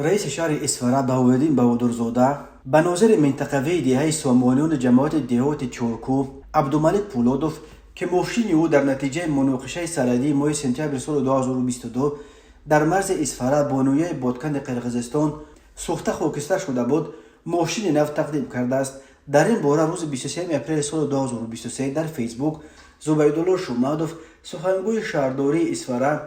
رئیس شهر اصفهان بهاءالدین بهادرزاده به ناظر منطقوی دهه سامانیان جماعت دهات چورکو عبدالملک پولادوف که ماشین او در نتیجه مناقشه سرحدی ماه سپتامبر سال 2022 در مرز اصفهان با نویه بادکن قرقیزستان سوخته خاکستر شده بود ماشین نو تقدیم کرده است. در این باره روز 23 اپریل سال 2023 در فیسبوک زبیدالله شمادوف سخنگوی شهرداری اصفهان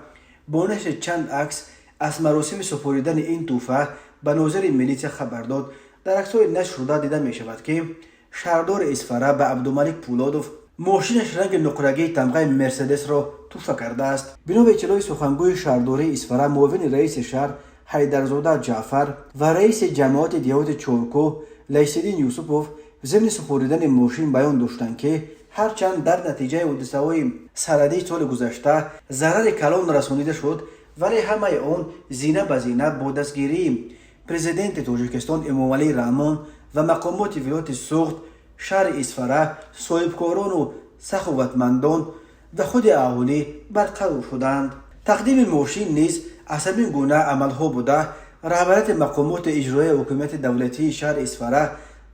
با نشر چند عکس از مراسم سپردن این تحفه به ناظر میلیسیا خبر داد. در عکس‌های نشر شده دیده می شود که شهردار اصفهان به عبدالملک پولادوف ماشینش رنگ نقرگی تمغه مرسدس را تحفه کرده است. بنا به اطلاع سخنگوی شهرداری اصفهان معاون رئیس شهر حیدرزاده جعفر و رئیس جماعت دهات چورکو لیث‌الدین یوسفوف ضمن سپردن ماشین بیان داشتند که هرچند در نتیجه حادثه‌های سرحدی سال گذشته ضرر کلان رسانیده شد ولی همه آن زینه به زینه با دستگیری پرزیدنت تاجیکستان امامعلی رحمان و مقامات ولایت سوخت شهر اصفهان صاحبکاران و سخاوتمندان و خود اهالی برقرار شدند. تقدیم ماشین نیز از همین گونه عملها بوده رهبریت مقامات اجرایی حکومت دولتی شهر اصفهان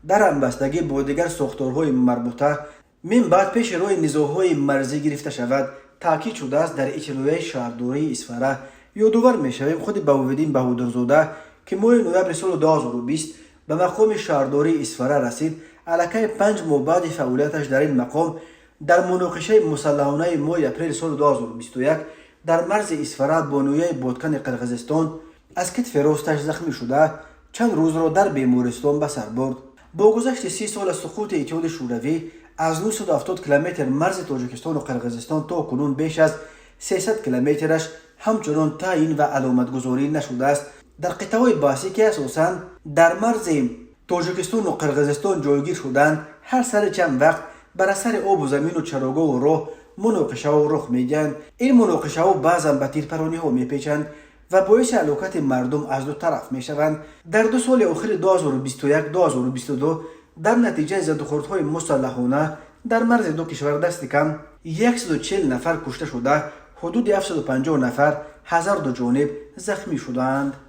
در همبستگی با دیگر ساختارهای مربوطه من بعد پیش روی نزاع‌های مرزی گرفته شود تاکید شده است. در اطلاع شهرداری اصفهان یادآور می‌شویم خود بهاءالدین بهادرزاده که ماه نوامبر سال 2020 به مقام شهرداری اصفهان رسید علاقه 5 ماه بعد فعالیتش در این مقام در مناقشه مسلحانه ماه اپریل سال 2021 در مرز اصفهان با نویه بادکن قرقیزستان از کتف راستش زخمی شده چند روز را در بیمارستان به سر برد. با گذشت 30 سال از سقوط اتحاد شوروی از 970 کیلومتر مرز تاجیکستان و قرقیزستان تا کنون بیش از 300 کیلومترش همچنان تعیین و علامت گذاری نشده است. در قطعه‌های بحثی که اساساً در مرز تاجیکستان و قرقیزستان جایگیر شدند هر سر چند وقت بر اثر آب و زمین و چراگاه و راه مناقشه ها رخ می‌دهند. این مناقشه ها بعضاً به تیرپرانی ها می‌پیچند و باعث علاقت مردم از دو طرف می‌شوند. در 2 سال اخیر 2021-2022 در نتیجه زدوخوردهای مسلحانه در مرز دو کشور دست کم 140 نفر کشته شده حدود 750 نفر هزار دو جانب زخمی شدند.